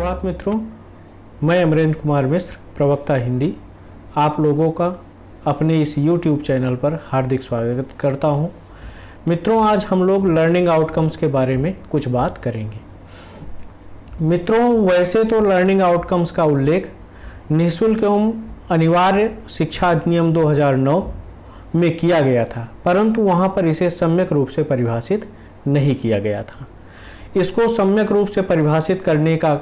सुप्रभात मित्रों, मैं अमरेंद्र कुमार मिश्र, प्रवक्ता हिंदी, आप लोगों का अपने इस YouTube चैनल पर हार्दिक स्वागत करता हूं। मित्रों, आज हम लोग लर्निंग आउटकम्स के बारे में कुछ बात करेंगे। मित्रों, वैसे तो लर्निंग आउटकम्स का उल्लेख निःशुल्क एवं अनिवार्य शिक्षा अधिनियम 2009 में किया गया था, परंतु वहां पर इसे सम्यक रूप से परिभाषित नहीं किया गया था। इसको सम्यक रूप से परिभाषित करने का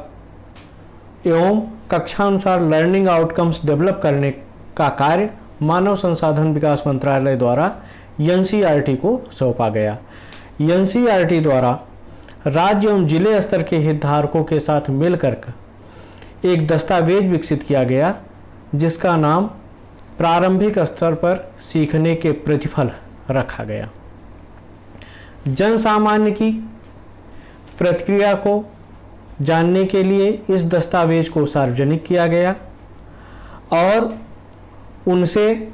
एवं कक्षानुसार लर्निंग आउटकम्स डेवलप करने का कार्य मानव संसाधन विकास मंत्रालय द्वारा एनसीईआरटी को सौंपा गया। एनसीईआरटी द्वारा राज्य एवं जिले स्तर के हितधारकों के साथ मिलकर एक दस्तावेज विकसित किया गया, जिसका नाम प्रारंभिक स्तर पर सीखने के प्रतिफल रखा गया। जन सामान्य की प्रतिक्रिया को जानने के लिए इस दस्तावेज को सार्वजनिक किया गया और उनसे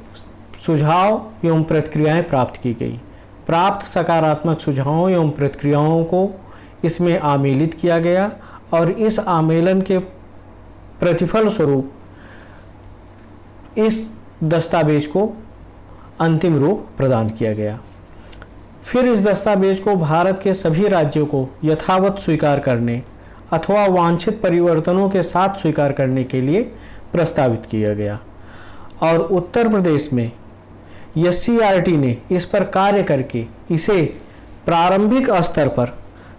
सुझाव एवं प्रतिक्रियाएं प्राप्त की गई। प्राप्त सकारात्मक सुझावों एवं प्रतिक्रियाओं को इसमें आमेलित किया गया और इस आमेलन के प्रतिफल स्वरूप इस दस्तावेज को अंतिम रूप प्रदान किया गया। फिर इस दस्तावेज को भारत के सभी राज्यों को यथावत स्वीकार करने अथवा वांछित परिवर्तनों के साथ स्वीकार करने के लिए प्रस्तावित किया गया और उत्तर प्रदेश में एससीईआरटी ने इस पर कार्य करके इसे प्रारंभिक स्तर पर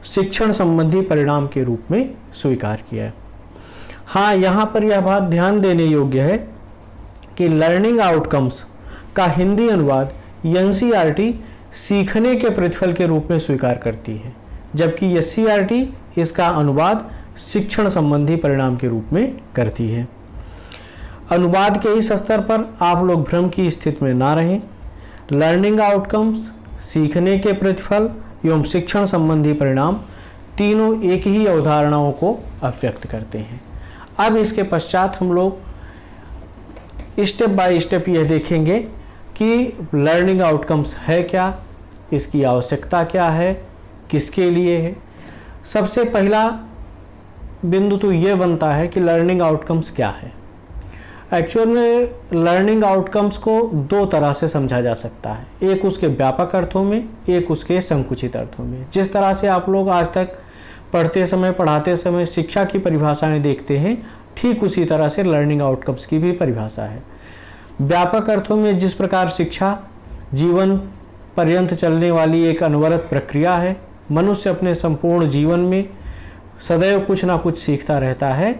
शिक्षण संबंधी परिणाम के रूप में स्वीकार किया। हाँ, यहाँ पर यह बात ध्यान देने योग्य है कि लर्निंग आउटकम्स का हिंदी अनुवाद एनसीईआरटी सीखने के प्रतिफल के रूप में स्वीकार करती है, जबकि एससीईआरटी इसका अनुवाद शिक्षण संबंधी परिणाम के रूप में करती है। अनुवाद के इस स्तर पर आप लोग भ्रम की स्थिति में ना रहें। लर्निंग आउटकम्स, सीखने के प्रतिफल एवं शिक्षण संबंधी परिणाम तीनों एक ही अवधारणाओं को अभिव्यक्त करते हैं। अब इसके पश्चात हम लोग स्टेप बाय स्टेप यह देखेंगे कि लर्निंग आउटकम्स है क्या, इसकी आवश्यकता क्या है, किसके लिए है। सबसे पहला बिंदु तो ये बनता है कि लर्निंग आउटकम्स क्या है। एक्चुअल में लर्निंग आउटकम्स को दो तरह से समझा जा सकता है, एक उसके व्यापक अर्थों में, एक उसके संकुचित अर्थों में। जिस तरह से आप लोग आज तक पढ़ते समय, पढ़ाते समय शिक्षा की परिभाषाएं देखते हैं, ठीक उसी तरह से लर्निंग आउटकम्स की भी परिभाषा है। व्यापक अर्थों में जिस प्रकार शिक्षा जीवन पर्यंत चलने वाली एक अनवरत प्रक्रिया है, मनुष्य अपने संपूर्ण जीवन में सदैव कुछ ना कुछ सीखता रहता है,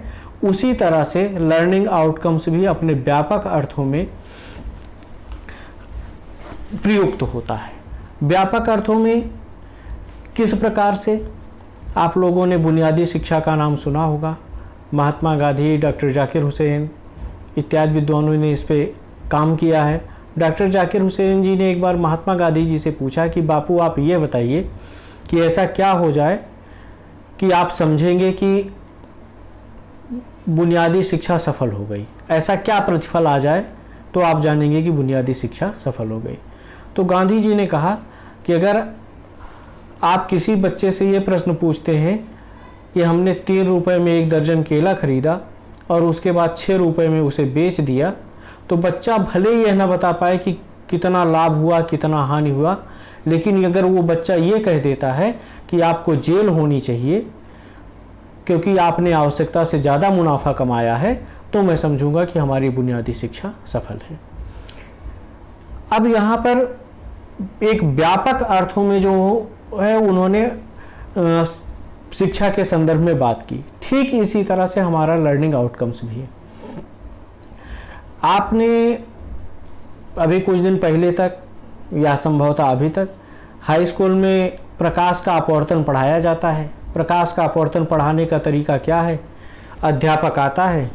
उसी तरह से लर्निंग आउटकम्स भी अपने व्यापक अर्थों में प्रयुक्त होता है। व्यापक अर्थों में किस प्रकार से, आप लोगों ने बुनियादी शिक्षा का नाम सुना होगा। महात्मा गांधी, डॉक्टर जाकिर हुसैन इत्यादि विद्वानों ने इस पे काम किया है। डॉक्टर जाकिर हुसैन जी ने एक बार महात्मा गांधी जी से पूछा कि बापू, आप ये बताइए कि ऐसा क्या हो जाए कि आप समझेंगे कि बुनियादी शिक्षा सफल हो गई, ऐसा क्या प्रतिफल आ जाए तो आप जानेंगे कि बुनियादी शिक्षा सफल हो गई। तो गांधी जी ने कहा कि अगर आप किसी बच्चे से ये प्रश्न पूछते हैं कि हमने 3 रुपए में 1 दर्जन केला खरीदा और उसके बाद 6 रुपए में उसे बेच दिया, तो बच्चा भले यह ना बता पाए कि कितना लाभ हुआ, कितना हानि हुआ, लेकिन अगर वो बच्चा ये कह देता है कि आपको जेल होनी चाहिए क्योंकि आपने आवश्यकता से ज़्यादा मुनाफा कमाया है, तो मैं समझूंगा कि हमारी बुनियादी शिक्षा सफल है। अब यहाँ पर एक व्यापक अर्थों में जो है उन्होंने शिक्षा के संदर्भ में बात की, ठीक इसी तरह से हमारा लर्निंग आउटकम्स भी है। आपने अभी कुछ दिन पहले तक या संभवतः अभी तक हाई स्कूल में प्रकाश का अपवर्तन पढ़ाया जाता है। प्रकाश का अपवर्तन पढ़ाने का तरीका क्या है? अध्यापक आता है,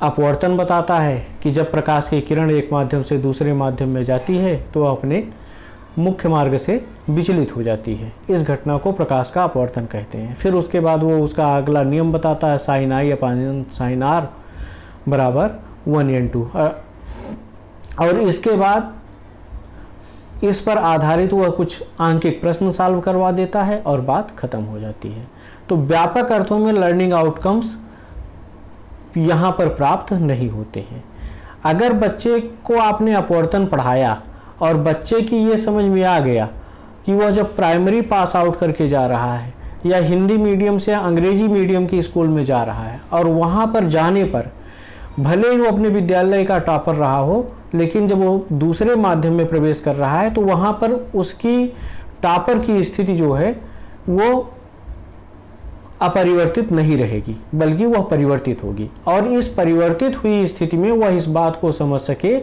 अपवर्तन बताता है कि जब प्रकाश की किरण एक माध्यम से दूसरे माध्यम में जाती है तो अपने मुख्य मार्ग से विचलित हो जाती है। इस घटना को प्रकाश का अपवर्तन कहते हैं। फिर उसके बाद वो उसका अगला नियम बताता है, sine I upon sine R बराबर 1n2, और इसके बाद इस पर आधारित वह कुछ आंकिक प्रश्न सॉल्व करवा देता है और बात खत्म हो जाती है। तो व्यापक अर्थों में लर्निंग आउटकम्स यहाँ पर प्राप्त नहीं होते हैं। अगर बच्चे को आपने अपवर्तन पढ़ाया और बच्चे की ये समझ में आ गया कि वह जब प्राइमरी पास आउट करके जा रहा है या हिंदी मीडियम से अंग्रेजी मीडियम की स्कूल में जा रहा है और वहाँ पर जाने पर भले ही वो अपने विद्यालय का टॉपर रहा हो, लेकिन जब वो दूसरे माध्यम में प्रवेश कर रहा है तो वहाँ पर उसकी टॉपर की स्थिति जो है वो अपरिवर्तित नहीं रहेगी, बल्कि वह परिवर्तित होगी। और इस परिवर्तित हुई स्थिति में वह इस बात को समझ सके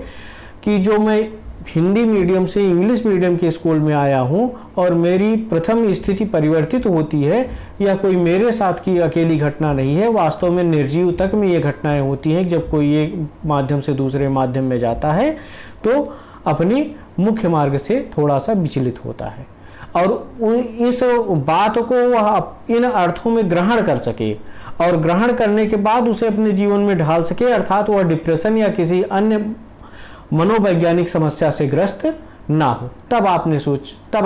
कि जो मैं हिंदी मीडियम से इंग्लिश मीडियम के स्कूल में आया हूं और मेरी प्रथम स्थिति परिवर्तित होती है, यह कोई मेरे साथ की अकेली घटना नहीं है। वास्तव में निर्जीव तक में ये घटनाएं होती हैं। जब कोई एक माध्यम से दूसरे माध्यम में जाता है तो अपनी मुख्य मार्ग से थोड़ा सा विचलित होता है और इस बात को वह इन अर्थों में ग्रहण कर सके और ग्रहण करने के बाद उसे अपने जीवन में ढाल सके, अर्थात वह डिप्रेशन या किसी अन्य मनोवैज्ञानिक समस्या से ग्रस्त ना हो। तब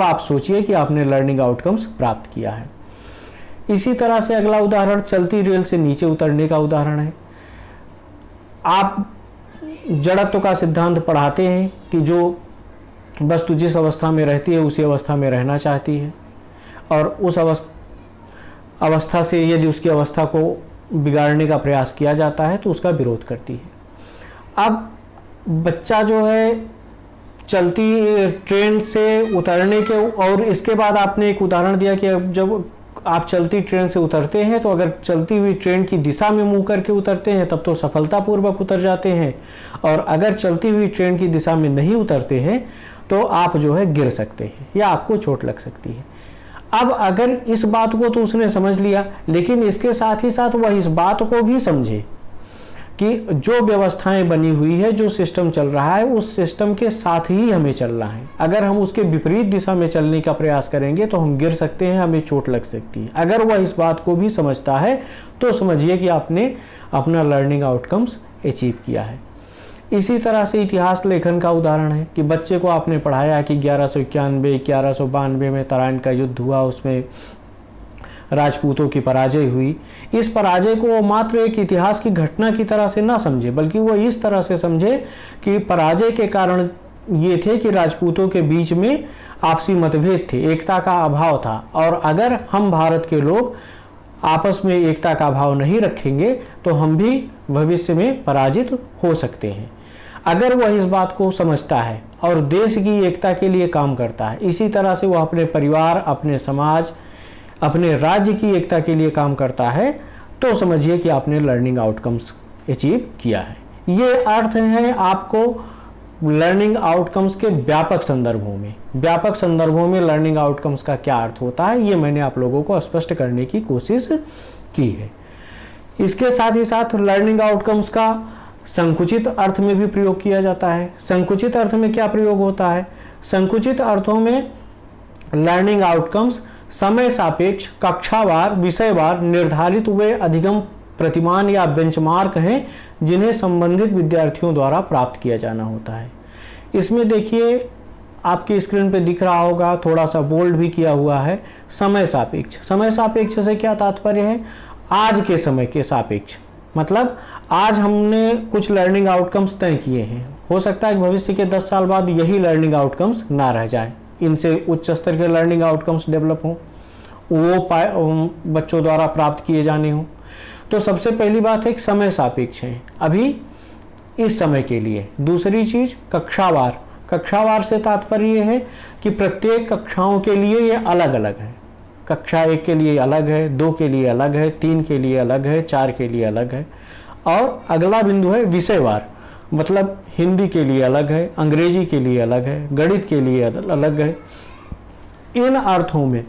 आप सोचिए कि आपने लर्निंग आउटकम्स प्राप्त किया है। इसी तरह से अगला उदाहरण चलती रेल से नीचे उतरने का उदाहरण है। आप जड़त्व का सिद्धांत पढ़ाते हैं कि जो वस्तु जिस अवस्था में रहती है उसी अवस्था में रहना चाहती है और उस अवस्था से यदि उसकी अवस्था को बिगाड़ने का प्रयास किया जाता है तो उसका विरोध करती है। अब बच्चा जो है चलती ट्रेन से उतरने के और इसके बाद आपने एक उदाहरण दिया कि जब आप चलती ट्रेन से उतरते हैं तो अगर चलती हुई ट्रेन की दिशा में मुंह करके उतरते हैं तब तो सफलतापूर्वक उतर जाते हैं, और अगर चलती हुई ट्रेन की दिशा में नहीं उतरते हैं तो आप जो है गिर सकते हैं या आपको चोट लग सकती है। अब अगर इस बात को तो उसने समझ लिया, लेकिन इसके साथ ही साथ वह इस बात को भी समझे कि जो व्यवस्थाएं बनी हुई है, जो सिस्टम चल रहा है, उस सिस्टम के साथ ही हमें चलना है। अगर हम उसके विपरीत दिशा में चलने का प्रयास करेंगे तो हम गिर सकते हैं, हमें चोट लग सकती है। अगर वह इस बात को भी समझता है तो समझिए कि आपने अपना लर्निंग आउटकम्स अचीव किया है। इसी तरह से इतिहास लेखन का उदाहरण है कि बच्चे को आपने पढ़ाया कि 1191-1192 में तराइन का युद्ध हुआ, उसमें राजपूतों की पराजय हुई। इस पराजय को वो मात्र एक इतिहास की घटना की तरह से ना समझे, बल्कि वो इस तरह से समझे कि पराजय के कारण ये थे कि राजपूतों के बीच में आपसी मतभेद थे, एकता का अभाव था, और अगर हम भारत के लोग आपस में एकता का भाव नहीं रखेंगे तो हम भी भविष्य में पराजित हो सकते हैं। अगर वह इस बात को समझता है और देश की एकता के लिए काम करता है, इसी तरह से वह अपने परिवार, अपने समाज, अपने राज्य की एकता के लिए काम करता है, तो समझिए कि आपने लर्निंग आउटकम्स अचीव किया है। ये अर्थ है आपको लर्निंग आउटकम्स के व्यापक संदर्भों में लर्निंग आउटकम्स का क्या अर्थ होता है, ये मैंने आप लोगों को स्पष्ट करने की कोशिश की है। इसके साथ ही साथ लर्निंग आउटकम्स का संकुचित अर्थ में भी प्रयोग किया जाता है। संकुचित अर्थ में क्या प्रयोग होता है? संकुचित अर्थों में लर्निंग आउटकम्स समय सापेक्ष, कक्षावार, विषयवार निर्धारित हुए अधिगम प्रतिमान या बेंचमार्क हैं जिन्हें संबंधित विद्यार्थियों द्वारा प्राप्त किया जाना होता है। इसमें देखिए आपकी स्क्रीन पे दिख रहा होगा, थोड़ा सा बोल्ड भी किया हुआ है, समय सापेक्ष। समय सापेक्ष से क्या तात्पर्य है? आज के समय के सापेक्ष, मतलब आज हमने कुछ लर्निंग आउटकम्स तय किए हैं, हो सकता है भविष्य के 10 साल बाद यही लर्निंग आउटकम्स ना रह जाए, इनसे उच्च स्तर के लर्निंग आउटकम्स डेवलप हों, वो बच्चों द्वारा प्राप्त किए जाने हों। तो सबसे पहली बात है कि समय सापेक्ष है अभी इस समय के लिए। दूसरी चीज कक्षावार। कक्षावार से तात्पर्य है कि प्रत्येक कक्षाओं के लिए ये अलग अलग है। कक्षा 1 के लिए अलग है, 2 के लिए अलग है, 3 के लिए अलग है, 4 के लिए अलग है। और अगला बिंदु है विषयवार, मतलब हिंदी के लिए अलग है, अंग्रेजी के लिए अलग है, गणित के लिए अलग है। इन अर्थों में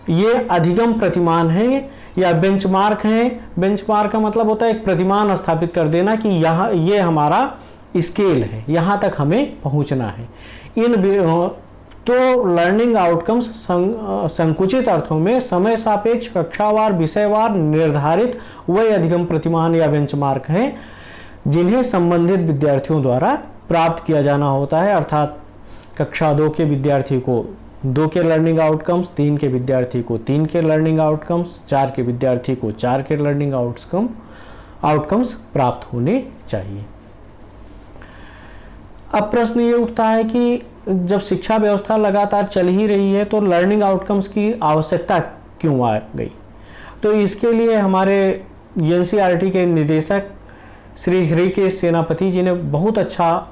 ये अधिगम प्रतिमान है या बेंचमार्क है। बेंचमार्क का मतलब होता है एक प्रतिमान स्थापित कर देना कि यहाँ ये हमारा स्केल है, यहाँ तक हमें पहुँचना है। तो लर्निंग आउटकम्स संकुचित अर्थों में समय सापेक्ष, कक्षावार, विषयवार निर्धारित वही अधिगम प्रतिमान या बेंचमार्क हैं जिन्हें संबंधित विद्यार्थियों द्वारा प्राप्त किया जाना होता है। अर्थात कक्षा 2 के विद्यार्थी को 2 के लर्निंग आउटकम्स, 3 के विद्यार्थी को 3 के लर्निंग आउटकम्स, 4 के विद्यार्थी को 4 के लर्निंग आउटकम्स प्राप्त होने चाहिए। अब प्रश्न ये उठता है कि जब शिक्षा व्यवस्था लगातार चल ही रही है तो लर्निंग आउटकम्स की आवश्यकता क्यों आ गई। तो इसके लिए हमारे एनसीईआरटी के निदेशक श्री हृकेश सेनापति जी ने बहुत अच्छा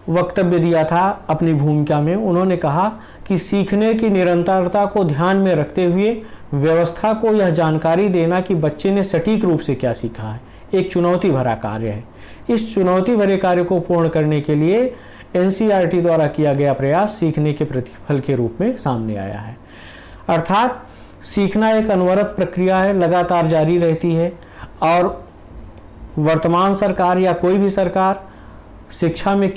वक्तव्य दिया था अपनी भूमिका में। उन्होंने कहा कि सीखने की निरंतरता को ध्यान में रखते हुए व्यवस्था को यह जानकारी देना कि बच्चे ने सटीक रूप से क्या सीखा है एक चुनौती भरा कार्य है। इस चुनौती भरे कार्य को पूर्ण करने के लिए एनसीईआरटी द्वारा किया गया प्रयास सीखने के प्रतिफल के रूप में सामने आया है। अर्थात सीखना एक अनवरत प्रक्रिया है, लगातार जारी रहती है और वर्तमान सरकार या कोई भी सरकार शिक्षा में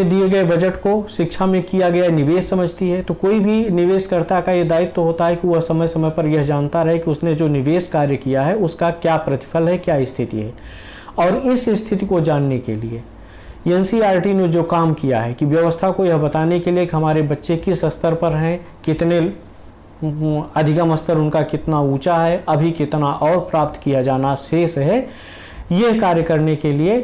दिए गए बजट को शिक्षा में किया गया निवेश समझती है। तो कोई भी निवेशकर्ता का ये दायित्व होता है कि वह समय समय पर यह जानता रहे कि उसने जो निवेश कार्य किया है उसका क्या प्रतिफल है, क्या स्थिति है। और इस स्थिति को जानने के लिए एनसीईआरटी ने जो काम किया है कि व्यवस्था को यह बताने के लिए कि हमारे बच्चे किस स्तर पर हैं, कितने अधिगम स्तर उनका कितना ऊंचा है, अभी कितना और प्राप्त किया जाना शेष है, यह कार्य करने के लिए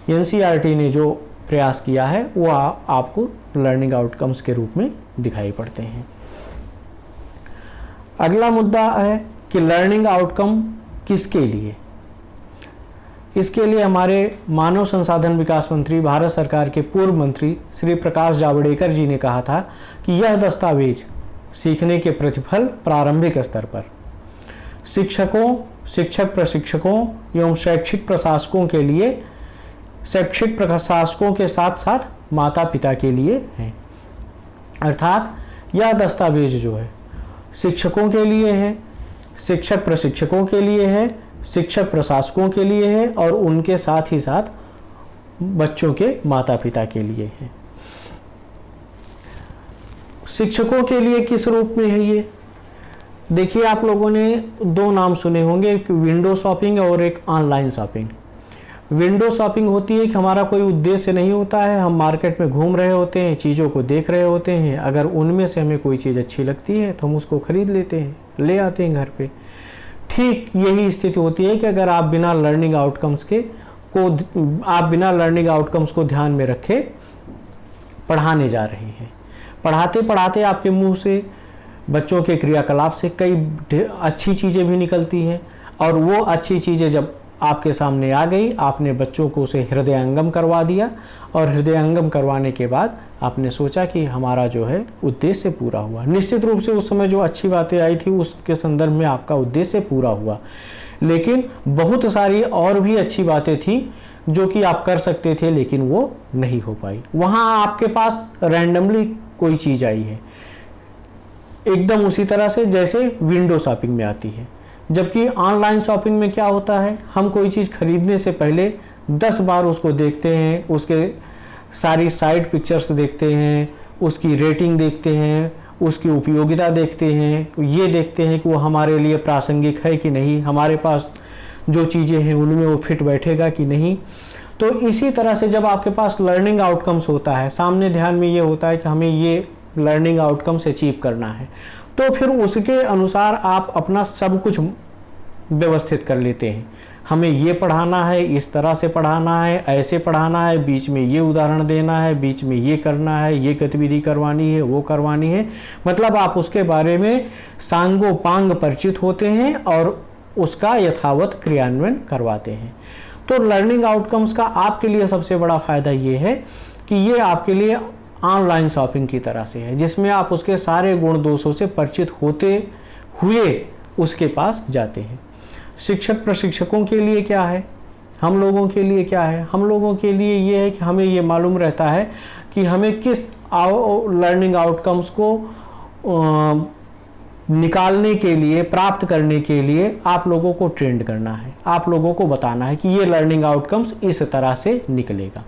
एनसीईआरटी ने जो प्रयास किया है वह आपको लर्निंग आउटकम्स के रूप में दिखाई पड़ते हैं। अगला मुद्दा है कि लर्निंग आउटकम किसके लिए। इसके लिए हमारे मानव संसाधन विकास मंत्री, भारत सरकार के पूर्व मंत्री श्री प्रकाश जावड़ेकर जी ने कहा था कि यह दस्तावेज सीखने के प्रतिफल प्रारंभिक स्तर पर शिक्षकों, शिक्षक प्रशिक्षकों एवं शैक्षिक प्रशासकों के लिए, शैक्षिक प्रशासकों के साथ साथ माता पिता के लिए है। अर्थात यह दस्तावेज जो है शिक्षकों के लिए है, शिक्षक प्रशिक्षकों के लिए है, शिक्षक प्रशासकों के लिए है और उनके साथ ही साथ बच्चों के माता पिता के लिए है। शिक्षकों के लिए किस रूप में है ये? देखिए, आप लोगों ने 2 नाम सुने होंगे, एक विंडो शॉपिंग और एक ऑनलाइन शॉपिंग। विंडो शॉपिंग होती है कि हमारा कोई उद्देश्य नहीं होता है, हम मार्केट में घूम रहे होते हैं, चीज़ों को देख रहे होते हैं, अगर उनमें से हमें कोई चीज़ अच्छी लगती है तो हम उसको खरीद लेते हैं, ले आते हैं घर पे। ठीक यही स्थिति होती है कि अगर आप बिना लर्निंग आउटकम्स को ध्यान में रखे पढ़ाने जा रहे हैं, पढ़ाते पढ़ाते आपके मुंह से, बच्चों के क्रियाकलाप से कई अच्छी चीज़ें भी निकलती हैं और वो अच्छी चीज़ें जब आपके सामने आ गई, आपने बच्चों को उसे हृदयंगम करवा दिया और हृदयंगम करवाने के बाद आपने सोचा कि हमारा जो है उद्देश्य पूरा हुआ। निश्चित रूप से उस समय जो अच्छी बातें आई थी उसके संदर्भ में आपका उद्देश्य पूरा हुआ, लेकिन बहुत सारी और भी अच्छी बातें थी जो कि आप कर सकते थे लेकिन वो नहीं हो पाई। वहाँ आपके पास रैंडमली कोई चीज़ आई है, एकदम उसी तरह से जैसे विंडो शॉपिंग में आती है। जबकि ऑनलाइन शॉपिंग में क्या होता है, हम कोई चीज़ खरीदने से पहले 10 बार उसको देखते हैं, उसके सारी साइड पिक्चर्स देखते हैं, उसकी रेटिंग देखते हैं, उसकी उपयोगिता देखते हैं, ये देखते हैं कि वो हमारे लिए प्रासंगिक है कि नहीं, हमारे पास जो चीज़ें हैं उनमें वो फिट बैठेगा कि नहीं। तो इसी तरह से जब आपके पास लर्निंग आउटकम्स होता है, सामने ध्यान में ये होता है कि हमें ये लर्निंग आउटकम्स अचीव करना है, तो फिर उसके अनुसार आप अपना सब कुछ व्यवस्थित कर लेते हैं। हमें ये पढ़ाना है, इस तरह से पढ़ाना है, ऐसे पढ़ाना है, बीच में ये उदाहरण देना है, बीच में ये करना है, ये गतिविधि करवानी है, वो करवानी है। मतलब आप उसके बारे में सांगोपांग परिचित होते हैं और उसका यथावत क्रियान्वयन करवाते हैं। तो लर्निंग आउटकम्स का आपके लिए सबसे बड़ा फ़ायदा ये है कि ये आपके लिए ऑनलाइन शॉपिंग की तरह से है, जिसमें आप उसके सारे गुण दोषों से परिचित होते हुए उसके पास जाते हैं। शिक्षक प्रशिक्षकों के लिए क्या है, हम लोगों के लिए क्या है? हम लोगों के लिए ये है कि हमें ये मालूम रहता है कि हमें किस लर्निंग आउटकम्स को निकालने के लिए, प्राप्त करने के लिए आप लोगों को ट्रेंड करना है, आप लोगों को बताना है कि ये लर्निंग आउटकम्स इस तरह से निकलेगा।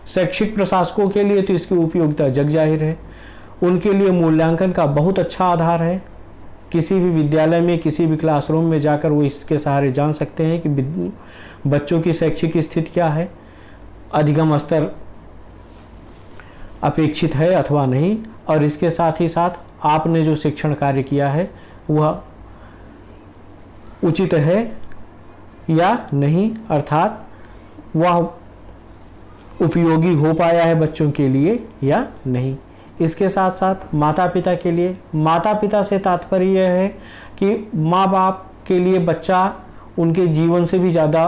शैक्षिक प्रशासकों के लिए तो इसकी उपयोगिता जग जाहिर है, उनके लिए मूल्यांकन का बहुत अच्छा आधार है। किसी भी विद्यालय में, किसी भी क्लासरूम में जाकर वो इसके सहारे जान सकते हैं कि बच्चों की शैक्षिक स्थिति क्या है, अधिगम स्तर अपेक्षित है अथवा नहीं, और इसके साथ ही साथ आपने जो शिक्षण कार्य किया है वह उचित है या नहीं, अर्थात वह उपयोगी हो पाया है बच्चों के लिए या नहीं। इसके साथ साथ माता पिता के लिए, माता पिता से तात्पर्य यह है कि माँ बाप के लिए बच्चा उनके जीवन से भी ज़्यादा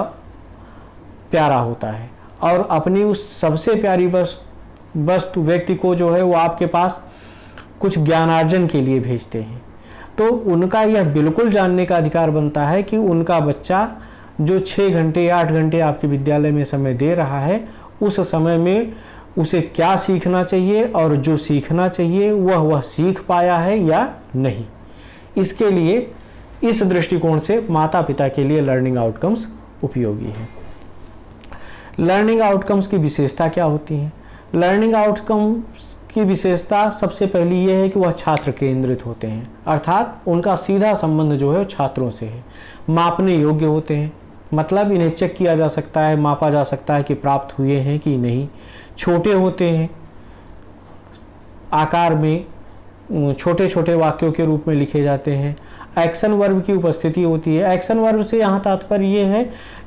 प्यारा होता है, और अपनी उस सबसे प्यारी वस्तु व्यक्ति को जो है वो आपके पास कुछ ज्ञानार्जन के लिए भेजते हैं। तो उनका यह बिल्कुल जानने का अधिकार बनता है कि उनका बच्चा जो 6 घंटे या 8 घंटे आपके विद्यालय में समय दे रहा है, उस समय में उसे क्या सीखना चाहिए, और जो सीखना चाहिए वह सीख पाया है या नहीं। इसके लिए इस दृष्टिकोण से माता पिता के लिए लर्निंग आउटकम्स उपयोगी है। लर्निंग आउटकम्स की विशेषता क्या होती है? लर्निंग आउटकम्स की विशेषता सबसे पहली ये है कि वह छात्र केंद्रित होते हैं, अर्थात उनका सीधा संबंध जो है छात्रों से है। मापने योग्य होते हैं, मतलब इन्हें चेक किया जा सकता है, मापा जा सकता है कि प्राप्त हुए हैं कि नहीं। छोटे होते हैं, आकार में छोटे छोटे वाक्यों के रूप में लिखे जाते हैं। एक्शन वर्ब की उपस्थिति होती है। एक्शन वर्ब से यहाँ तात्पर्य ये है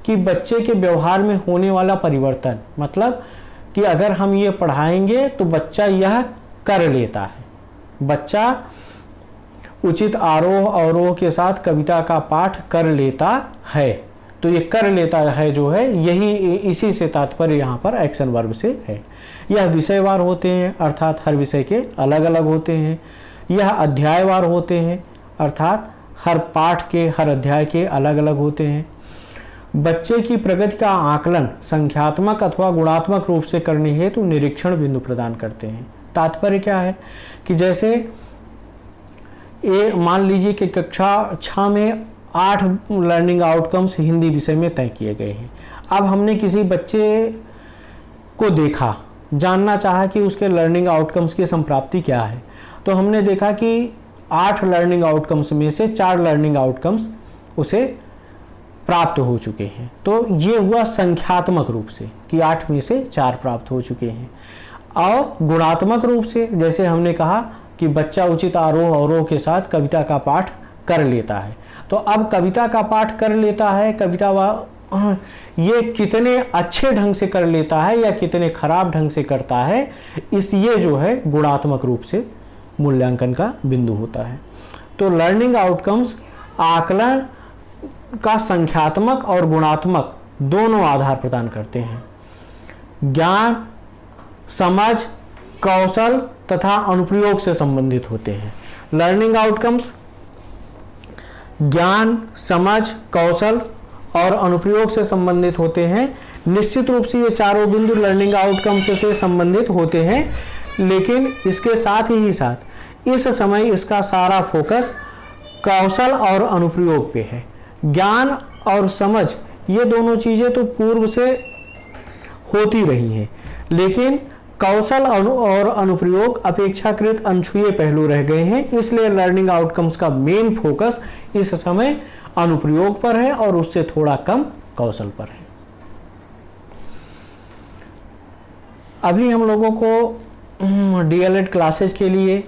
कि बच्चे के व्यवहार में होने वाला परिवर्तन, मतलब कि अगर हम ये पढ़ाएंगे तो बच्चा यह कर लेता है। बच्चा उचित आरोह अवरोह के साथ कविता का पाठ कर लेता है, तो ये कर लेता है जो है, यही इसी से तात्पर्य यहाँ पर एक्शन वर्ब से है। यह विषयवार होते हैं, अर्थात हर विषय के अलग अलग होते हैं। यह अध्यायवार होते हैं, अर्थात हर पाठ के, हर अध्याय के अलग अलग होते हैं। बच्चे की प्रगति का आकलन संख्यात्मक अथवा गुणात्मक रूप से करने हेतु निरीक्षण बिंदु प्रदान करते हैं। तात्पर्य क्या है कि जैसे मान लीजिए कि कक्षा 6 में 8 लर्निंग आउटकम्स हिंदी विषय में तय किए गए हैं। अब हमने किसी बच्चे को देखा, जानना चाहा कि उसके लर्निंग आउटकम्स की संप्राप्ति क्या है, तो हमने देखा कि 8 लर्निंग आउटकम्स में से 4 लर्निंग आउटकम्स उसे प्राप्त हो चुके हैं। तो ये हुआ संख्यात्मक रूप से कि 8 में से 4 प्राप्त हो चुके हैं। और गुणात्मक रूप से जैसे हमने कहा कि बच्चा उचित आरोह अवरोह के साथ कविता का पाठ कर लेता है। तो अब कविता का पाठ कर लेता है, ये कितने अच्छे ढंग से कर लेता है या कितने खराब ढंग से करता है, ये जो है गुणात्मक रूप से मूल्यांकन का बिंदु होता है। तो लर्निंग आउटकम्स आकलन का संख्यात्मक और गुणात्मक दोनों आधार प्रदान करते हैं। ज्ञान, समझ, कौशल तथा अनुप्रयोग से संबंधित होते हैं। लर्निंग आउटकम्स ज्ञान, समझ, कौशल और अनुप्रयोग से संबंधित होते हैं। निश्चित रूप से ये चारों बिंदु लर्निंग आउटकम्स से संबंधित होते हैं, लेकिन इसके साथ ही साथ इस समय इसका सारा फोकस कौशल और अनुप्रयोग पे है। ज्ञान और समझ ये दोनों चीज़ें तो पूर्व से होती रही हैं, लेकिन कौशल और अनुप्रयोग अपेक्षाकृत अनछुए पहलू रह गए हैं। इसलिए लर्निंग आउटकम्स का मेन फोकस इस समय अनुप्रयोग पर है और उससे थोड़ा कम कौशल पर है। अभी हम लोगों को डीएलएड क्लासेज के लिए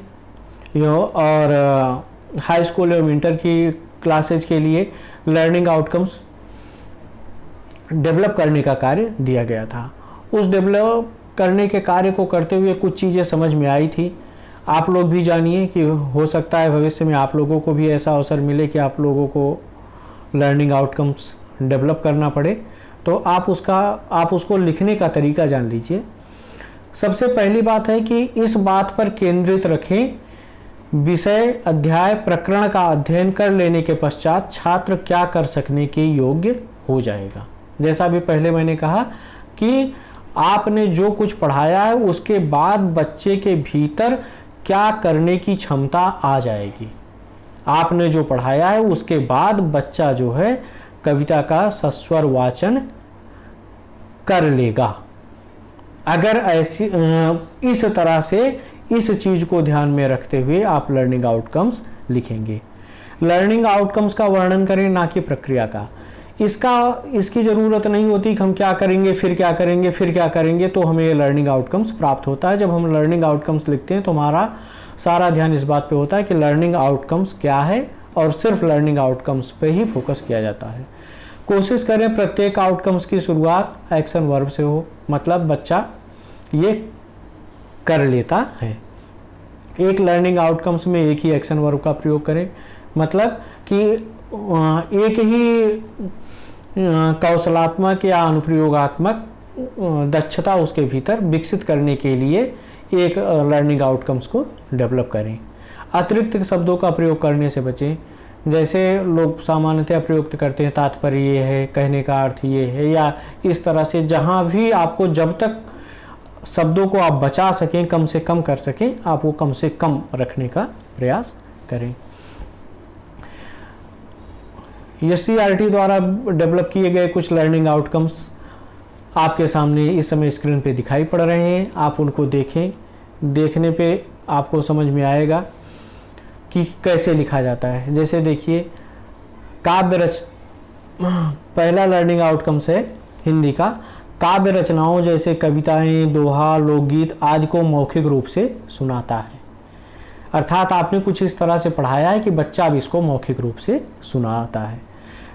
और हाई स्कूल एवं इंटर की क्लासेज के लिए लर्निंग आउटकम्स डेवलप करने का कार्य दिया गया था। उस डेवलप करने के कार्य को करते हुए कुछ चीज़ें समझ में आई थी। आप लोग भी जानिए कि हो सकता है भविष्य में आप लोगों को भी ऐसा अवसर मिले कि आप लोगों को लर्निंग आउटकम्स डेवलप करना पड़े, तो आप उसको लिखने का तरीका जान लीजिए। सबसे पहली बात है कि इस बात पर केंद्रित रखें, विषय, अध्याय, प्रकरण का अध्ययन कर लेने के पश्चात छात्र क्या कर सकने के योग्य हो जाएगा। जैसा भी पहले मैंने कहा कि आपने जो कुछ पढ़ाया है उसके बाद बच्चे के भीतर क्या करने की क्षमता आ जाएगी। आपने जो पढ़ाया है उसके बाद बच्चा जो है कविता का सस्वर वाचन कर लेगा। अगर ऐसी इस तरह से इस चीज़ को ध्यान में रखते हुए आप लर्निंग आउटकम्स लिखेंगे। लर्निंग आउटकम्स का वर्णन करें, ना कि प्रक्रिया का। इसकी ज़रूरत नहीं होती कि हम क्या करेंगे फिर क्या करेंगे फिर क्या करेंगे तो हमें लर्निंग आउटकम्स प्राप्त होता है। जब हम लर्निंग आउटकम्स लिखते हैं तो हमारा सारा ध्यान इस बात पे होता है कि लर्निंग आउटकम्स क्या है और सिर्फ लर्निंग आउटकम्स पे ही फोकस किया जाता है। कोशिश करें प्रत्येक आउटकम्स की शुरुआत एक्शन वर्ब से हो, मतलब बच्चा ये कर लेता है। एक लर्निंग आउटकम्स में एक ही एक्शन वर्ब का प्रयोग करें, मतलब कि एक ही कौशलात्मक या अनुप्रयोगात्मक दक्षता उसके भीतर विकसित करने के लिए एक लर्निंग आउटकम्स को डेवलप करें। अतिरिक्त शब्दों का प्रयोग करने से बचें, जैसे लोग सामान्यतः प्रयुक्त करते हैं तात्पर्य ये है, कहने का अर्थ ये है, या इस तरह से जहाँ भी आपको जब तक शब्दों को आप बचा सकें, कम से कम कर सकें, आप वो कम से कम रखने का प्रयास करें। एससीईआरटी द्वारा डेवलप किए गए कुछ लर्निंग आउटकम्स आपके सामने इस समय स्क्रीन पे दिखाई पड़ रहे हैं। आप उनको देखें, देखने पे आपको समझ में आएगा कि कैसे लिखा जाता है। जैसे देखिए, पहला लर्निंग आउटकम्स है हिंदी का, काव्य रचनाओं जैसे कविताएं, दोहा, लोकगीत आदि को मौखिक रूप से सुनाता है। अर्थात आपने कुछ इस तरह से पढ़ाया है कि बच्चा अब इसको मौखिक रूप से सुनाता है।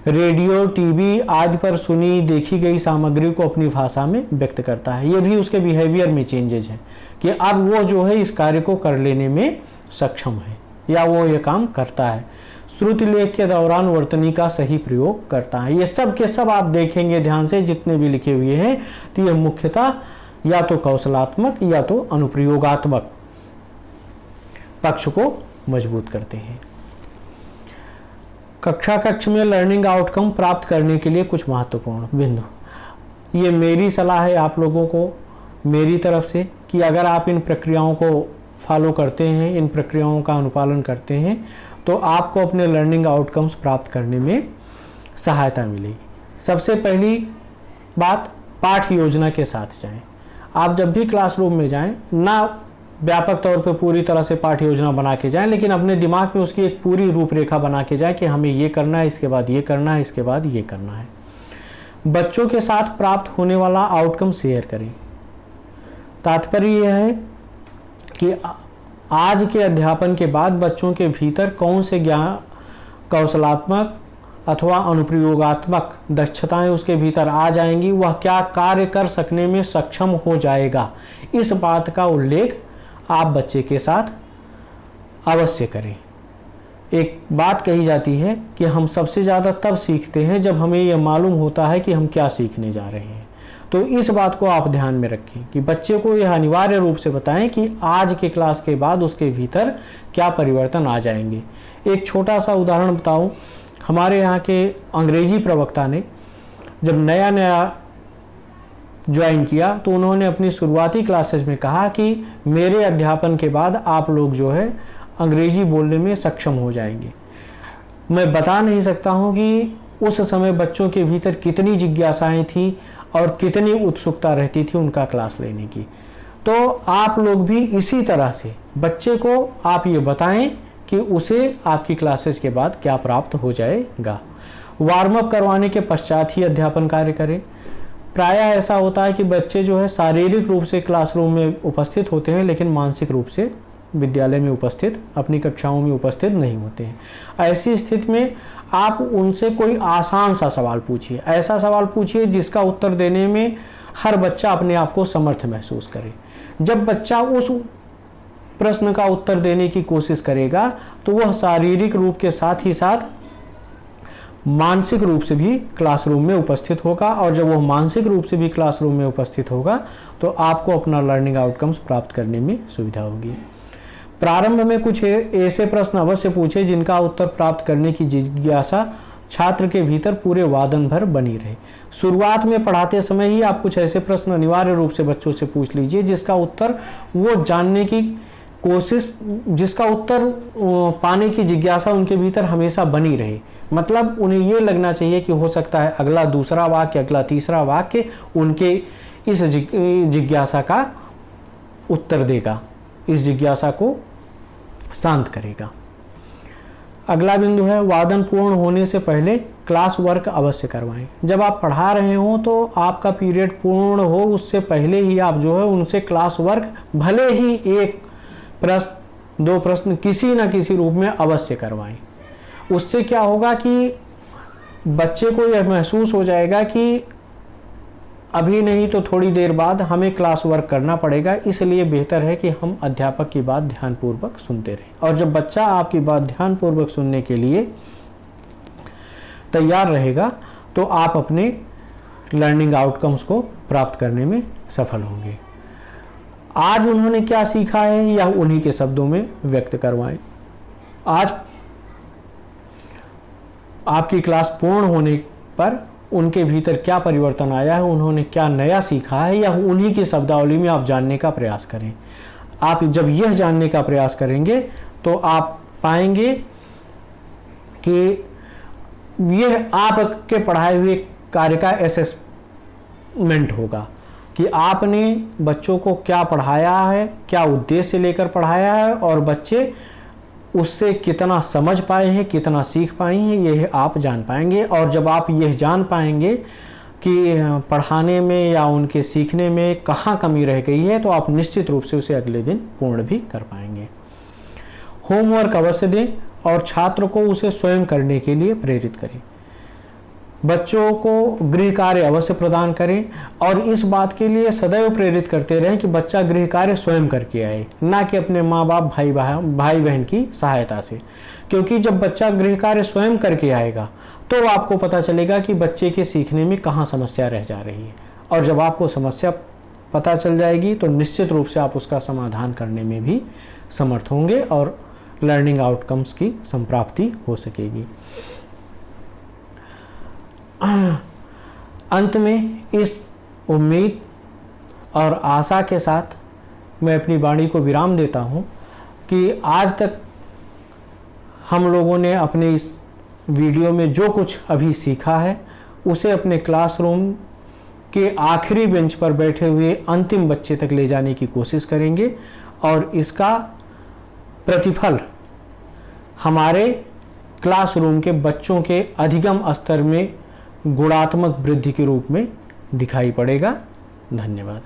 रेडियो, टीवी आदि पर सुनी देखी गई सामग्री को अपनी भाषा में व्यक्त करता है। ये भी उसके बिहेवियर में चेंजेज हैं कि अब वो जो है इस कार्य को कर लेने में सक्षम है या वो ये काम करता है। श्रुति लेख के दौरान वर्तनी का सही प्रयोग करता है। ये सब के सब आप देखेंगे ध्यान से, जितने भी लिखे हुए हैं तो ये मुख्यतः या तो कौशलात्मक या तो अनुप्रयोगात्मक पक्ष को मजबूत करते हैं। कक्षा कक्ष में लर्निंग आउटकम प्राप्त करने के लिए कुछ महत्वपूर्ण बिंदु, ये मेरी सलाह है आप लोगों को मेरी तरफ से कि अगर आप इन प्रक्रियाओं को फॉलो करते हैं, इन प्रक्रियाओं का अनुपालन करते हैं तो आपको अपने लर्निंग आउटकम्स प्राप्त करने में सहायता मिलेगी। सबसे पहली बात, पाठ योजना के साथ जाएं। आप जब भी क्लासरूम में जाएं, ना व्यापक तौर पे पूरी तरह से पाठ योजना बना के जाएं, लेकिन अपने दिमाग में उसकी एक पूरी रूपरेखा बना के जाएं कि हमें ये करना है, इसके बाद ये करना है, इसके बाद ये करना है। बच्चों के साथ प्राप्त होने वाला आउटकम शेयर करें। तात्पर्य यह है कि आज के अध्यापन के बाद बच्चों के भीतर कौन से ज्ञान, कौशलात्मक अथवा अनुप्रयोगात्मक दक्षताएं उसके भीतर आ जाएंगी, वह क्या कार्य कर सकने में सक्षम हो जाएगा, इस बात का उल्लेख आप बच्चे के साथ अवश्य करें। एक बात कही जाती है कि हम सबसे ज़्यादा तब सीखते हैं जब हमें यह मालूम होता है कि हम क्या सीखने जा रहे हैं। तो इस बात को आप ध्यान में रखें कि बच्चे को यह अनिवार्य रूप से बताएं कि आज के क्लास के बाद उसके भीतर क्या परिवर्तन आ जाएंगे। एक छोटा सा उदाहरण बताऊं, हमारे यहाँ के अंग्रेजी प्रवक्ता ने जब नया नया ज्वाइन किया तो उन्होंने अपनी शुरुआती क्लासेस में कहा कि मेरे अध्यापन के बाद आप लोग जो है अंग्रेजी बोलने में सक्षम हो जाएंगे। मैं बता नहीं सकता हूँ कि उस समय बच्चों के भीतर कितनी जिज्ञासाएं थी और कितनी उत्सुकता रहती थी उनका क्लास लेने की। तो आप लोग भी इसी तरह से बच्चे को आप ये बताएं कि उसे आपकी क्लासेस के बाद क्या प्राप्त हो जाएगा। वार्म अप करवाने के पश्चात ही अध्यापन कार्य करें। प्रायः ऐसा होता है कि बच्चे जो है शारीरिक रूप से क्लासरूम में उपस्थित होते हैं लेकिन मानसिक रूप से विद्यालय में उपस्थित, अपनी कक्षाओं में उपस्थित नहीं होते हैं। ऐसी स्थिति में आप उनसे कोई आसान सा सवाल पूछिए, ऐसा सवाल पूछिए जिसका उत्तर देने में हर बच्चा अपने आप को समर्थ महसूस करे। जब बच्चा उस प्रश्न का उत्तर देने की कोशिश करेगा तो वह शारीरिक रूप के साथ ही साथ मानसिक रूप से भी क्लासरूम में उपस्थित होगा, और जब वह मानसिक रूप से भी क्लासरूम में उपस्थित होगा तो आपको अपना लर्निंग आउटकम्स प्राप्त करने में सुविधा होगी। प्रारंभ में कुछ ऐसे प्रश्न अवश्य पूछे जिनका उत्तर प्राप्त करने की जिज्ञासा छात्र के भीतर पूरे वादन भर बनी रहे। शुरुआत में पढ़ाते समय ही आप कुछ ऐसे प्रश्न अनिवार्य रूप से बच्चों से पूछ लीजिए जिसका उत्तर वो जानने की कोशिश, जिसका उत्तर पाने की जिज्ञासा उनके भीतर हमेशा बनी रहे। मतलब उन्हें ये लगना चाहिए कि हो सकता है अगला दूसरा वाक्य, अगला तीसरा वाक्य उनके इस जिज्ञासा का उत्तर देगा, इस जिज्ञासा को शांत करेगा। अगला बिंदु है वादन पूर्ण होने से पहले क्लास वर्क अवश्य करवाएं। जब आप पढ़ा रहे हो तो आपका पीरियड पूर्ण हो उससे पहले ही आप जो है उनसे क्लास वर्क भले ही एक प्रश्न 2 प्रश्न किसी न किसी रूप में अवश्य करवाएं। उससे क्या होगा कि बच्चे को यह महसूस हो जाएगा कि अभी नहीं तो थोड़ी देर बाद हमें क्लास वर्क करना पड़ेगा, इसलिए बेहतर है कि हम अध्यापक की बात ध्यानपूर्वक सुनते रहें। और जब बच्चा आपकी बात ध्यानपूर्वक सुनने के लिए तैयार रहेगा तो आप अपने लर्निंग आउटकम्स को प्राप्त करने में सफल होंगे। आज उन्होंने क्या सीखा है यह उन्हीं के शब्दों में व्यक्त करवाएं। आज आपकी क्लास पूर्ण होने पर उनके भीतर क्या परिवर्तन आया है, उन्होंने क्या नया सीखा है, या उन्हीं की शब्दावली में आप जानने का प्रयास करें। आप जब यह जानने का प्रयास करेंगे तो आप पाएंगे कि यह आपके पढ़ाए हुए कार्य का असेसमेंट होगा कि आपने बच्चों को क्या पढ़ाया है, क्या उद्देश्य लेकर पढ़ाया है और बच्चे उससे कितना समझ पाए हैं, कितना सीख पाए हैं, यह आप जान पाएंगे। और जब आप यह जान पाएंगे कि पढ़ाने में या उनके सीखने में कहाँ कमी रह गई है तो आप निश्चित रूप से उसे अगले दिन पूर्ण भी कर पाएंगे। होमवर्क अवश्य दें और छात्र को उसे स्वयं करने के लिए प्रेरित करें। बच्चों को गृह कार्य अवश्य प्रदान करें और इस बात के लिए सदैव प्रेरित करते रहें कि बच्चा गृह कार्य स्वयं करके आए, ना कि अपने माँ बाप भाई बहन की सहायता से। क्योंकि जब बच्चा गृह कार्य स्वयं करके आएगा तो आपको पता चलेगा कि बच्चे के सीखने में कहाँ समस्या रह जा रही है, और जब आपको समस्या पता चल जाएगी तो निश्चित रूप से आप उसका समाधान करने में भी समर्थ होंगे और लर्निंग आउटकम्स की संप्राप्ति हो सकेगी। अंत में इस उम्मीद और आशा के साथ मैं अपनी वाणी को विराम देता हूँ कि आज तक हम लोगों ने अपने इस वीडियो में जो कुछ अभी सीखा है उसे अपने क्लासरूम के आखिरी बेंच पर बैठे हुए अंतिम बच्चे तक ले जाने की कोशिश करेंगे और इसका प्रतिफल हमारे क्लासरूम के बच्चों के अधिगम स्तर में गुणात्मक वृद्धि के रूप में दिखाई पड़ेगा। धन्यवाद।